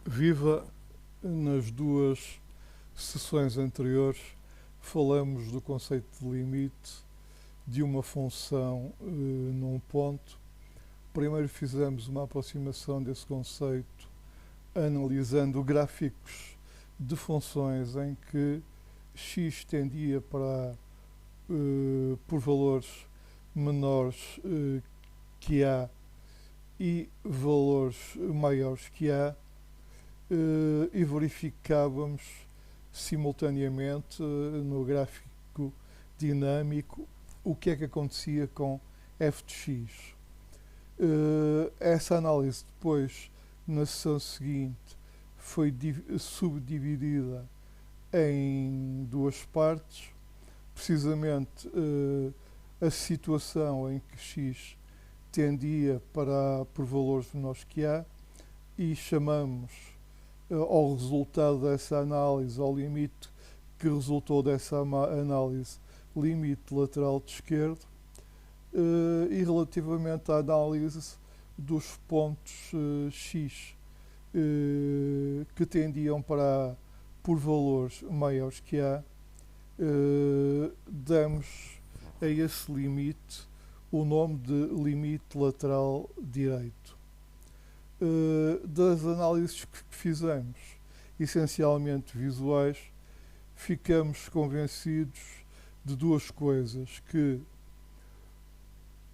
Viva, nas duas sessões anteriores falamos do conceito de limite de uma função num ponto. Primeiro fizemos uma aproximação desse conceito analisando gráficos de funções em que x tendia para por valores menores que A e valores maiores que A, e verificávamos simultaneamente no gráfico dinâmico o que é que acontecia com f de x. Essa análise depois, na sessão seguinte, foi subdividida em duas partes, precisamente a situação em que x tendia por valores menores que A, e chamamos ao resultado dessa análise, ao limite que resultou dessa análise, limite lateral de esquerdo, e relativamente à análise dos pontos x que tendiam para A por valores maiores que A, damos a esse limite o nome de limite lateral direito. Das análises que fizemos, essencialmente visuais, ficamos convencidos de duas coisas: que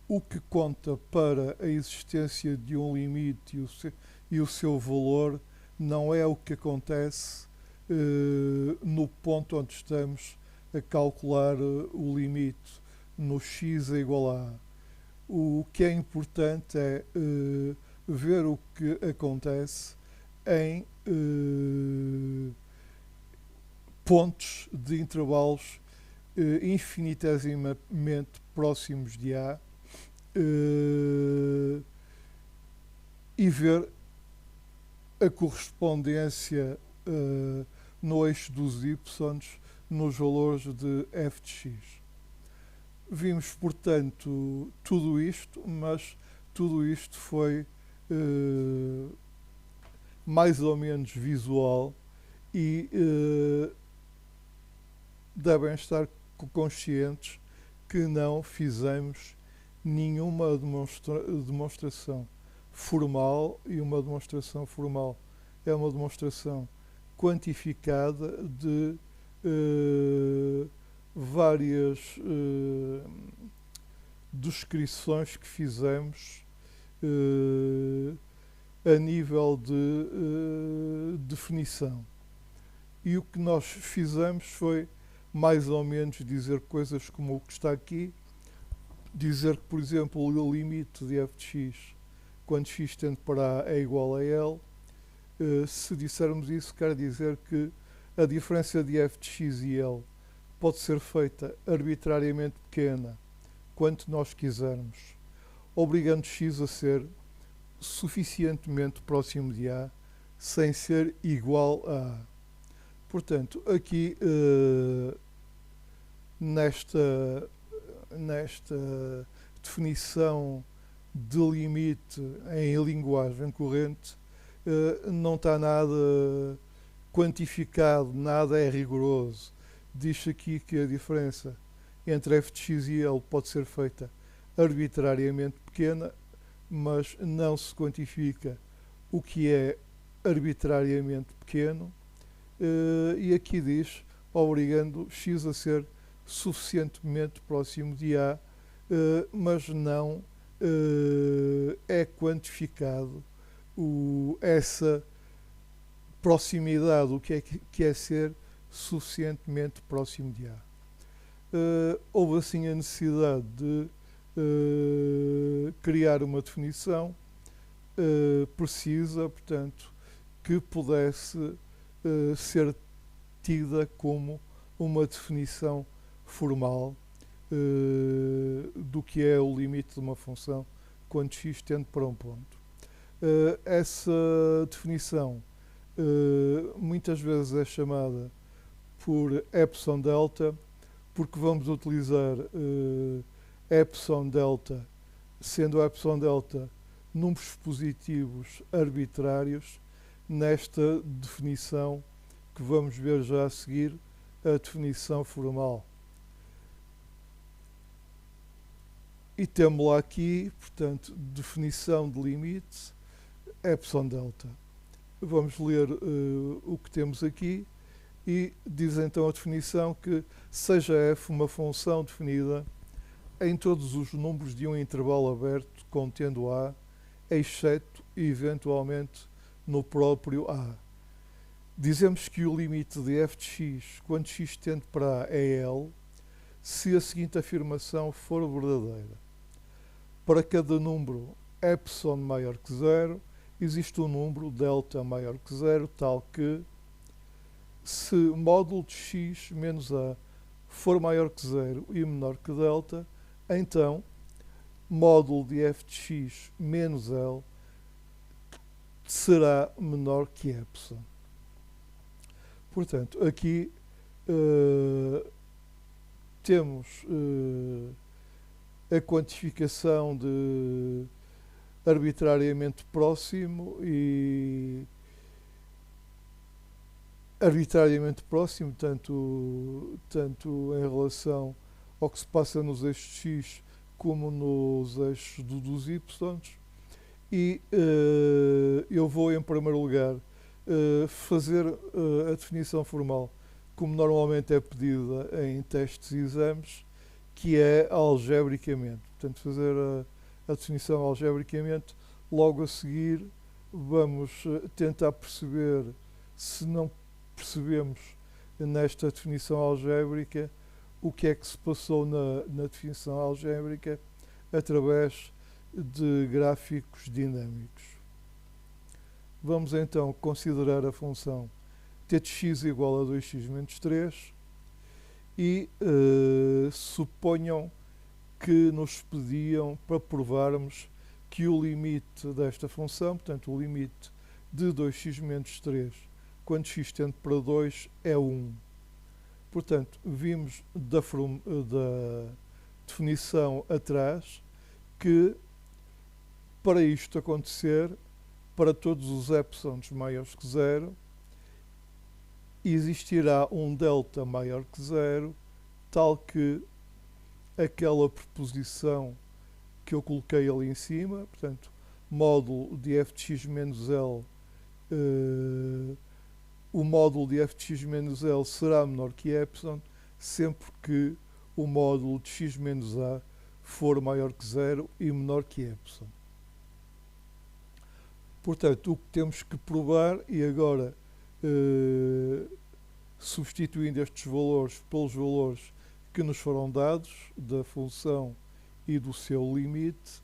o que conta para a existência de um limite e o seu valor não é o que acontece no ponto onde estamos a calcular o limite, no x é igual a A. O que é importante é ver o que acontece em pontos de intervalos infinitesimamente próximos de A, e ver a correspondência no eixo dos y nos valores de f de x. Vimos, portanto, tudo isto, mas tudo isto foi mais ou menos visual e devem estar conscientes que não fizemos nenhuma demonstração formal, e uma demonstração formal é uma demonstração quantificada de várias descrições que fizemos a nível de definição. E o que nós fizemos foi mais ou menos dizer coisas como o que está aqui, dizer que, por exemplo, o limite de f de x, quando x tende para A é igual a L. Se dissermos isso, quer dizer que a diferença de f de x e L pode ser feita arbitrariamente pequena, quanto nós quisermos, obrigando x a ser suficientemente próximo de A, sem ser igual a A. Portanto, aqui nesta definição de limite em linguagem corrente, não está nada quantificado, nada é rigoroso. Diz aqui que a diferença entre f de x e L pode ser feita arbitrariamente pequena, mas não se quantifica o que é arbitrariamente pequeno, e aqui diz, obrigando x a ser suficientemente próximo de A, mas não é quantificado essa proximidade, o que é ser suficientemente próximo de A. Houve assim a necessidade de criar uma definição precisa, portanto, que pudesse ser tida como uma definição formal do que é o limite de uma função quando x tende para um ponto. Essa definição muitas vezes é chamada por epsilon delta, porque vamos utilizar epsilon delta, sendo epsilon delta números positivos arbitrários, nesta definição que vamos ver já a seguir, a definição formal. E temos lá aqui, portanto, definição de limite, epsilon delta. Vamos ler o que temos aqui e diz então a definição que seja f uma função definida em todos os números de um intervalo aberto contendo A, exceto, eventualmente, no próprio A. Dizemos que o limite de f de x, quando x tende para A, é L, se a seguinte afirmação for verdadeira. Para cada número epsilon maior que zero, existe um número delta maior que zero, tal que, se módulo de x menos A for maior que zero e menor que delta, então módulo de f de x menos L será menor que epsilon. Portanto, aqui temos a quantificação de arbitrariamente próximo e arbitrariamente próximo, tanto em relação ao que se passa nos eixos x como nos eixos dos y. E eu vou, em primeiro lugar, fazer a definição formal, como normalmente é pedida em testes e exames, que é algebricamente. Portanto, fazer a definição algebricamente. Logo a seguir, vamos tentar perceber, se não percebemos nesta definição algébrica, o que é que se passou na definição algébrica através de gráficos dinâmicos. Vamos então considerar a função t de x igual a 2x menos 3 e suponham que nos pediam para provarmos que o limite desta função, portanto o limite de 2x menos 3, quando x tende para 2, é 1. Portanto, vimos da definição atrás que, para isto acontecer, para todos os epsilons maiores que 0, existirá um delta maior que 0, tal que aquela proposição que eu coloquei ali em cima, portanto, módulo de f de x menos L, o módulo de f de x menos L será menor que epsilon, sempre que o módulo de x menos A for maior que 0 e menor que epsilon. Portanto, o que temos que provar, e agora substituindo estes valores pelos valores que nos foram dados da função e do seu limite,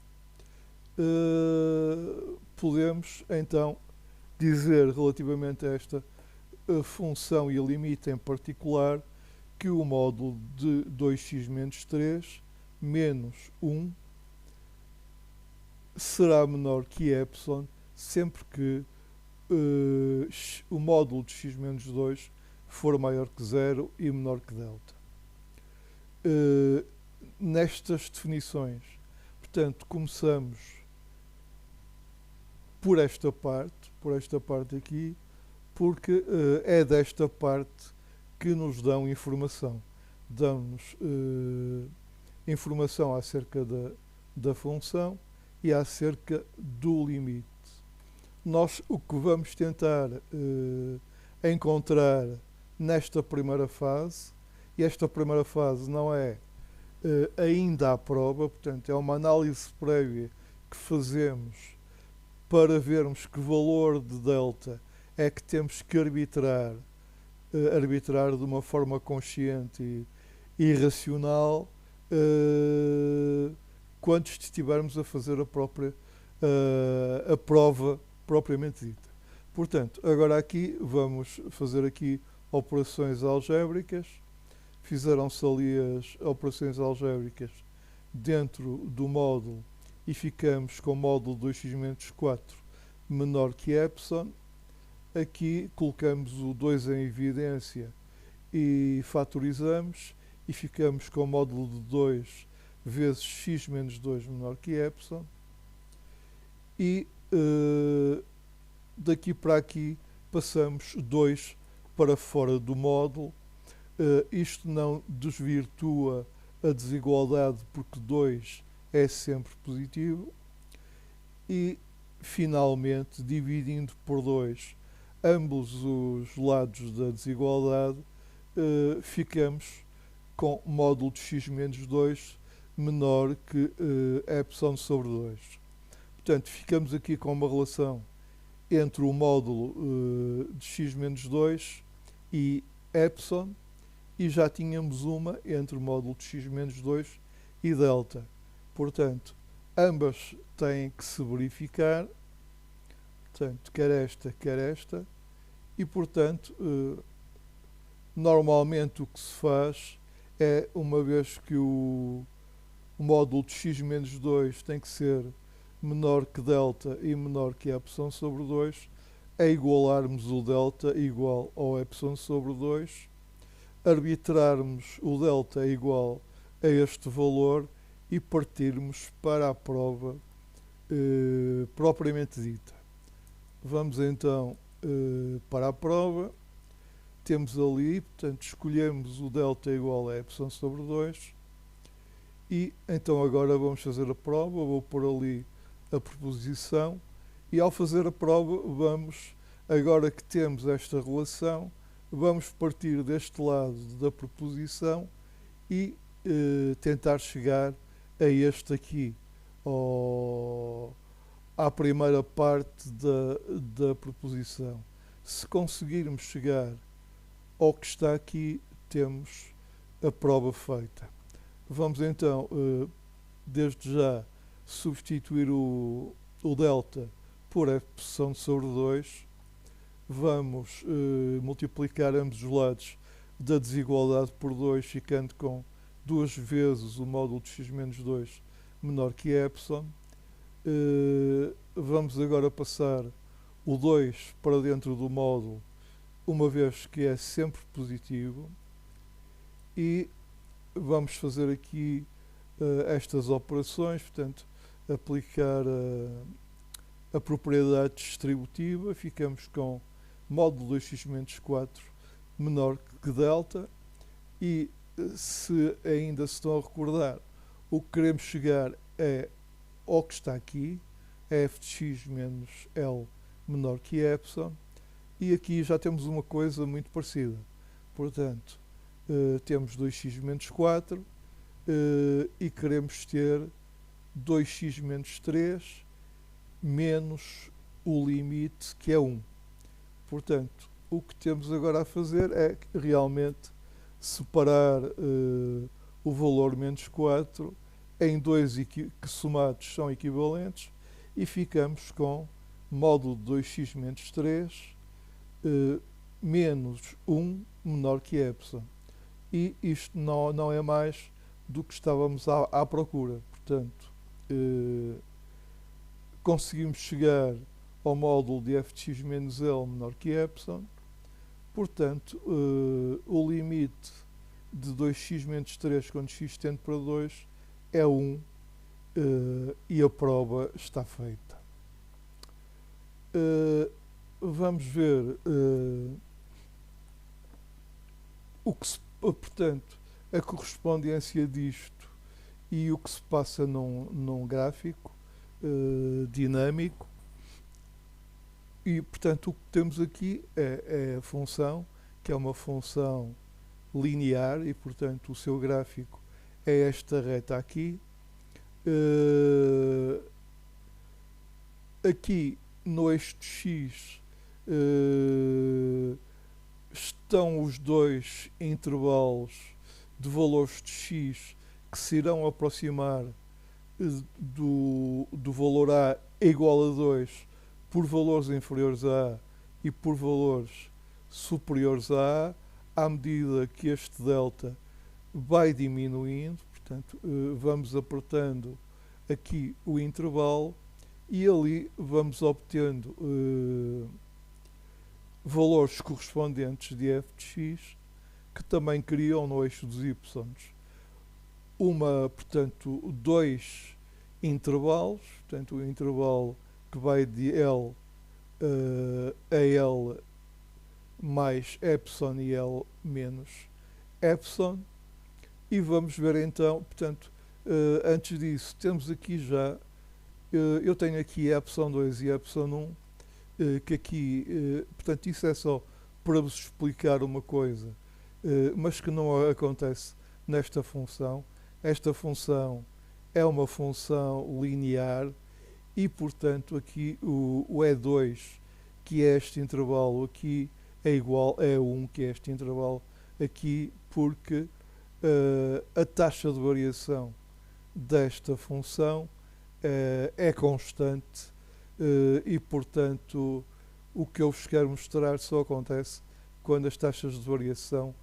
podemos então dizer relativamente a esta função e limite em particular que o módulo de 2x menos 3 menos 1 será menor que epsilon sempre que o módulo de x menos 2 for maior que 0 e menor que delta. Nestas definições, portanto, começamos por esta parte aqui, porque é desta parte que nos dão informação. Dão-nos informação acerca da função e acerca do limite. Nós o que vamos tentar encontrar nesta primeira fase, e esta primeira fase não é ainda à prova, portanto é uma análise prévia que fazemos para vermos que valor de delta é que temos que arbitrar de uma forma consciente e racional quando estivermos a fazer a prova propriamente dita. Portanto, agora aqui vamos fazer aqui operações algébricas. Fizeram-se ali as operações algébricas dentro do módulo e ficamos com o módulo 2x menos 4 menor que epsilon. Aqui colocamos o 2 em evidência e fatorizamos e ficamos com o módulo de 2 vezes x menos 2 menor que epsilon. E daqui para aqui passamos 2 para fora do módulo. Isto não desvirtua a desigualdade, porque 2 é sempre positivo. E, finalmente, dividindo por 2 ambos os lados da desigualdade, ficamos com módulo de x menos 2 menor que epsilon sobre 2. Portanto, ficamos aqui com uma relação entre o módulo de x menos 2 e epsilon, e já tínhamos uma entre o módulo de x menos 2 e delta. Portanto, ambas têm que se verificar, portanto, quer esta, e portanto, normalmente o que se faz é, uma vez que o módulo de x menos 2 tem que ser menor que delta e menor que epsilon sobre 2, é igualarmos o delta igual ao epsilon sobre 2, arbitrarmos o delta igual a este valor e partirmos para a prova propriamente dita. Vamos então para a prova. Temos ali, portanto, escolhemos o delta igual a epsilon sobre 2 e então agora vamos fazer a prova. Vou pôr ali a proposição e, ao fazer a prova, vamos, agora que temos esta relação, vamos partir deste lado da proposição e tentar chegar a este aqui, à primeira parte da proposição. Se conseguirmos chegar ao que está aqui, temos a prova feita. Vamos então, desde já, substituir o delta por epsilon sobre 2. Vamos multiplicar ambos os lados da desigualdade por 2, ficando com 2 vezes o módulo de x menos 2 menor que epsilon. Vamos agora passar o 2 para dentro do módulo, uma vez que é sempre positivo, e vamos fazer aqui estas operações, portanto, aplicar a propriedade distributiva. Ficamos com módulo 2x menos 4 menor que delta, e se ainda se estão a recordar, o que queremos chegar é ao que está aqui, f de x menos L menor que epsilon, e aqui já temos uma coisa muito parecida. Portanto, temos 2x menos 4 e queremos ter 2x menos 3 menos o limite, que é 1. Portanto, o que temos agora a fazer é realmente separar o valor menos 4 em 2 que somados são equivalentes, e ficamos com módulo de 2x menos 3 menos 1 menor que epsilon. E isto não é mais do que estávamos à procura. Portanto, conseguimos chegar ao módulo de f de x menos L menor que epsilon. Portanto, o limite de 2x menos 3 quando x tende para 2 é 1, e a prova está feita. Vamos ver portanto, a correspondência disto e o que se passa num gráfico dinâmico. E, portanto, o que temos aqui é a função, que é uma função linear, e, portanto, o seu gráfico é esta reta aqui. Aqui no eixo de x estão os dois intervalos de valores de x que se irão aproximar do valor A igual a 2 por valores inferiores a A e por valores superiores a A, à medida que este delta vai diminuindo. Portanto, vamos apertando aqui o intervalo e ali vamos obtendo valores correspondentes de f de x, que também criam no eixo dos y portanto, dois intervalos, portanto, o intervalo que vai de L a L mais epsilon e L menos epsilon. E vamos ver então, portanto, antes disso, temos aqui já, eu tenho aqui epsilon 2 e epsilon 1, que aqui, portanto, isso é só para vos explicar uma coisa, mas que não acontece nesta função. Esta função é uma função linear e, portanto, aqui o E2, que é este intervalo aqui, é igual a E1, que é este intervalo aqui, porque a taxa de variação desta função é constante e, portanto, o que eu vos quero mostrar só acontece quando as taxas de variação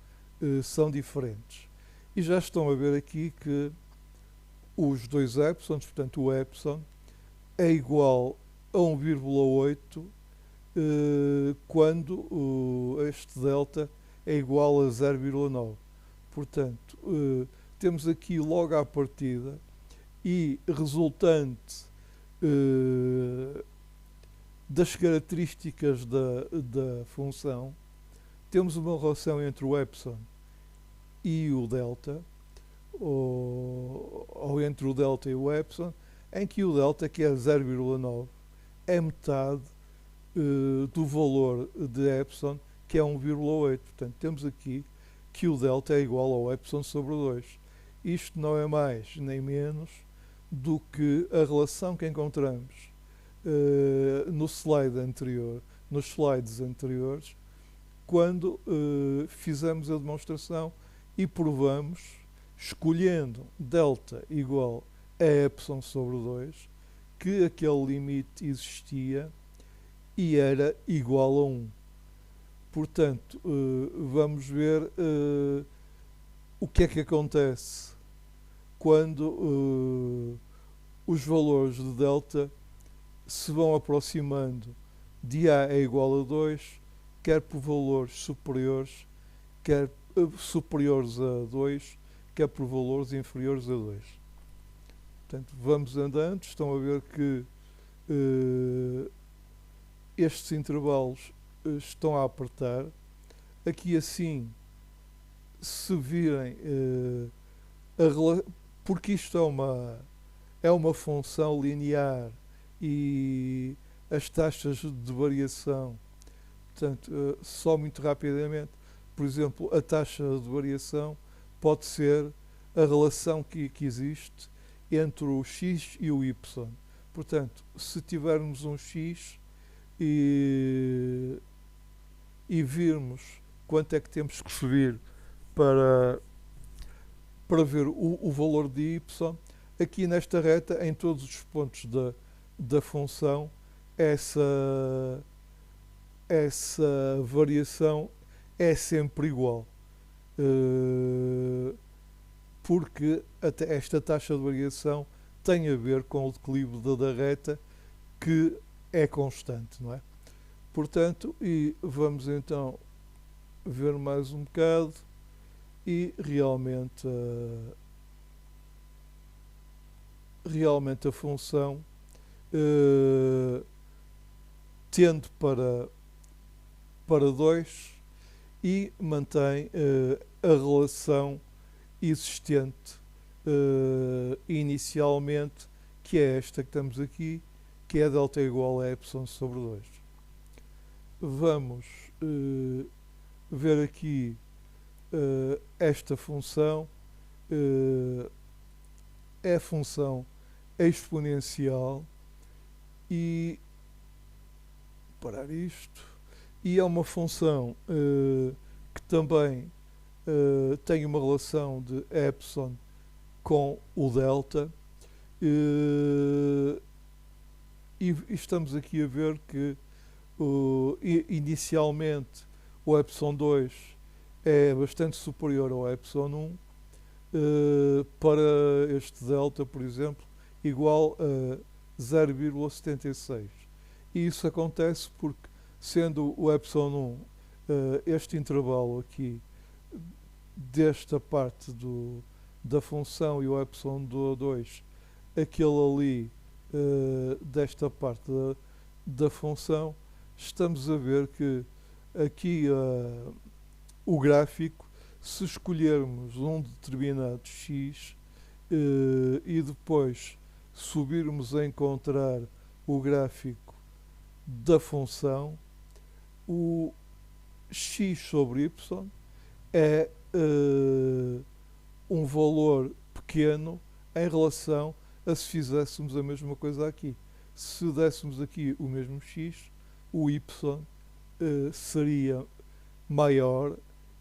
são diferentes. E já estão a ver aqui que os dois epsilons, portanto o epsilon, é igual a 1,8 quando este delta é igual a 0,9. Portanto, temos aqui logo à partida e resultante das características da função, temos uma relação entre o epsilon e o delta, ou entre o delta e o epsilon, em que o delta, que é 0,9, é metade do valor de epsilon, que é 1,8. Portanto, temos aqui que o delta é igual ao epsilon sobre 2. Isto não é mais nem menos do que a relação que encontramos no slide anterior, nos slides anteriores, quando fizemos a demonstração e provamos, escolhendo delta igual a epsilon sobre 2, que aquele limite existia e era igual a 1. Portanto, vamos ver o que é que acontece quando os valores de delta se vão aproximando de A é igual a 2, quer por valores superiores, quer superiores a 2, quer por valores inferiores a 2. Portanto, vamos andando, estão a ver que estes intervalos estão a apertar. Aqui assim, se virem, porque isto é uma função linear e as taxas de variação, portanto, só muito rapidamente, por exemplo, a taxa de variação pode ser a relação que existe entre o x e o y. Portanto, se tivermos um x e virmos quanto é que temos que subir para ver o valor de y, aqui nesta reta, em todos os pontos da função, essa variação é sempre igual, porque até esta taxa de variação tem a ver com o declive da reta, que é constante, não é? Portanto, e vamos então ver mais um bocado e realmente a função tende para 2 e mantém a relação existente inicialmente, que é esta que estamos aqui, que é delta igual a epsilon sobre 2. Vamos ver aqui esta função, é a função exponencial e parar isto, e é uma função que também tem uma relação de epsilon com o delta, e estamos aqui a ver que inicialmente o epsilon 2 é bastante superior ao epsilon 1, para este delta, por exemplo, igual a 0,76. E isso acontece porque, sendo o epsilon 1 este intervalo aqui desta parte da função e o epsilon 2 aquele ali desta parte da função, estamos a ver que aqui o gráfico, se escolhermos um determinado x e depois subirmos a encontrar o gráfico da função, o x sobre y é um valor pequeno em relação a se fizéssemos a mesma coisa aqui. Se dessemos aqui o mesmo x, o y seria maior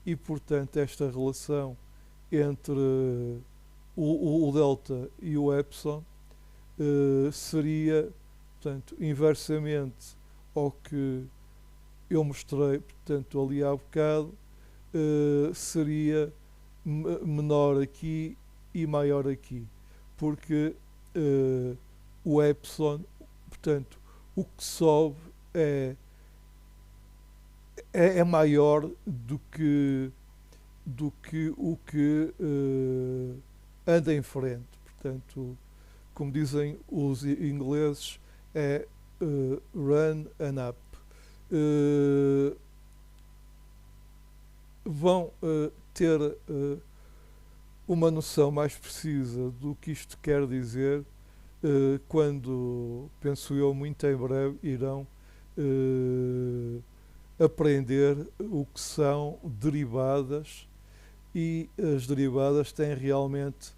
e, portanto, esta relação entre o delta e o epsilon seria, portanto, inversamente ao que eu mostrei, portanto, ali há bocado, seria menor aqui e maior aqui, porque o epsilon, portanto, o que sobe é maior do que o que anda em frente. Portanto, como dizem os ingleses, é run and up. Vão ter uma noção mais precisa do que isto quer dizer quando, penso eu, muito em breve irão aprender o que são derivadas, e as derivadas têm realmente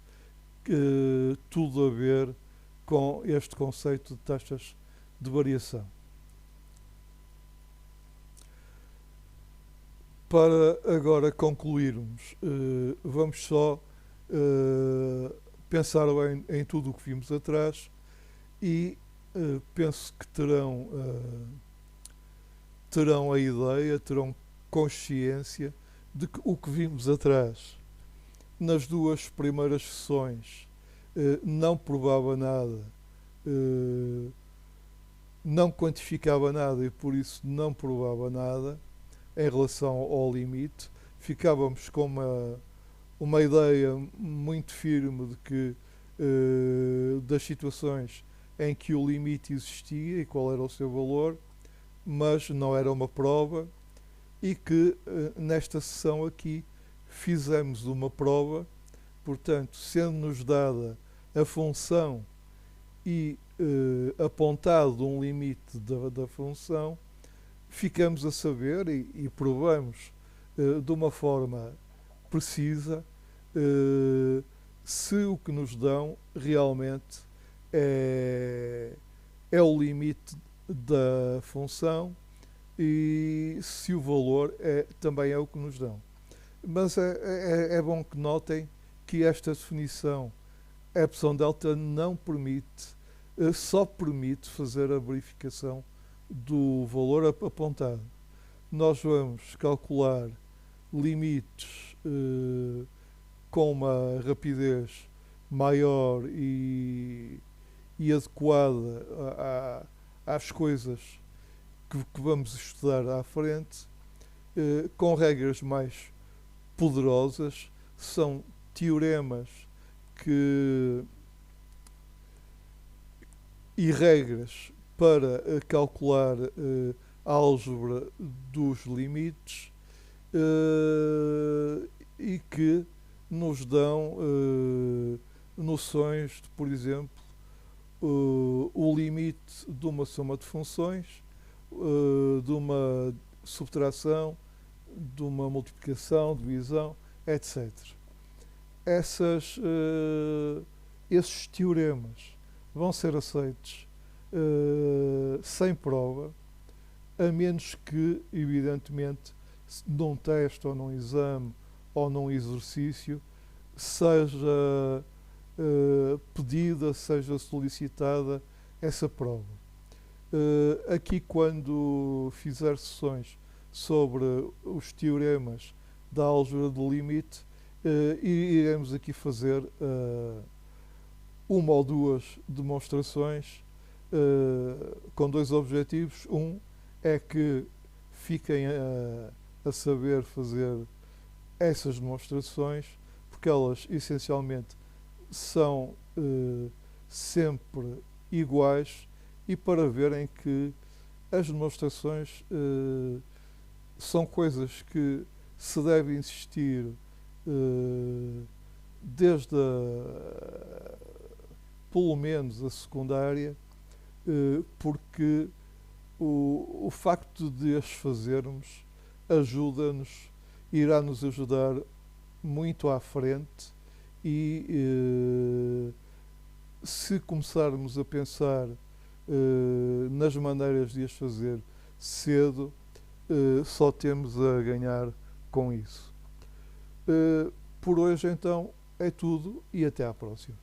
tudo a ver com este conceito de taxas de variação. Para agora concluirmos, vamos só pensar bem em tudo o que vimos atrás e penso que terão a ideia, terão consciência de que o que vimos atrás nas duas primeiras sessões não provava nada, não quantificava nada e por isso não provava nada em relação ao limite. Ficávamos com uma ideia muito firme de que das situações em que o limite existia e qual era o seu valor, mas não era uma prova, e que nesta sessão aqui fizemos uma prova. Portanto, sendo-nos dada a função e apontado um limite da função, ficamos a saber e provamos de uma forma precisa se o que nos dão realmente é o limite da função e se o valor também é o que nos dão. Mas é bom que notem que esta definição epsilon delta não permite, só permite fazer a verificação do valor apontado. Nós vamos calcular limites com uma rapidez maior e adequada às coisas que vamos estudar à frente, com regras mais poderosas. São teoremas e regras para calcular a álgebra dos limites e que nos dão noções de, por exemplo, o limite de uma soma de funções, de uma subtração, de uma multiplicação, divisão, etc. Esses teoremas vão ser aceitos sem prova, a menos que, evidentemente, num teste ou num exame ou num exercício seja pedida, seja solicitada essa prova. Aqui, quando fizer sessões sobre os teoremas da álgebra do limite, iremos aqui fazer uma ou duas demonstrações com dois objetivos. Um é que fiquem a saber fazer essas demonstrações, porque elas essencialmente são sempre iguais, e para verem que as demonstrações são coisas que se deve insistir desde pelo menos a secundária, porque o facto de as fazermos ajuda-nos, irá nos ajudar muito à frente e se começarmos a pensar nas maneiras de as fazer cedo, só temos a ganhar com isso. Por hoje então é tudo e até à próxima.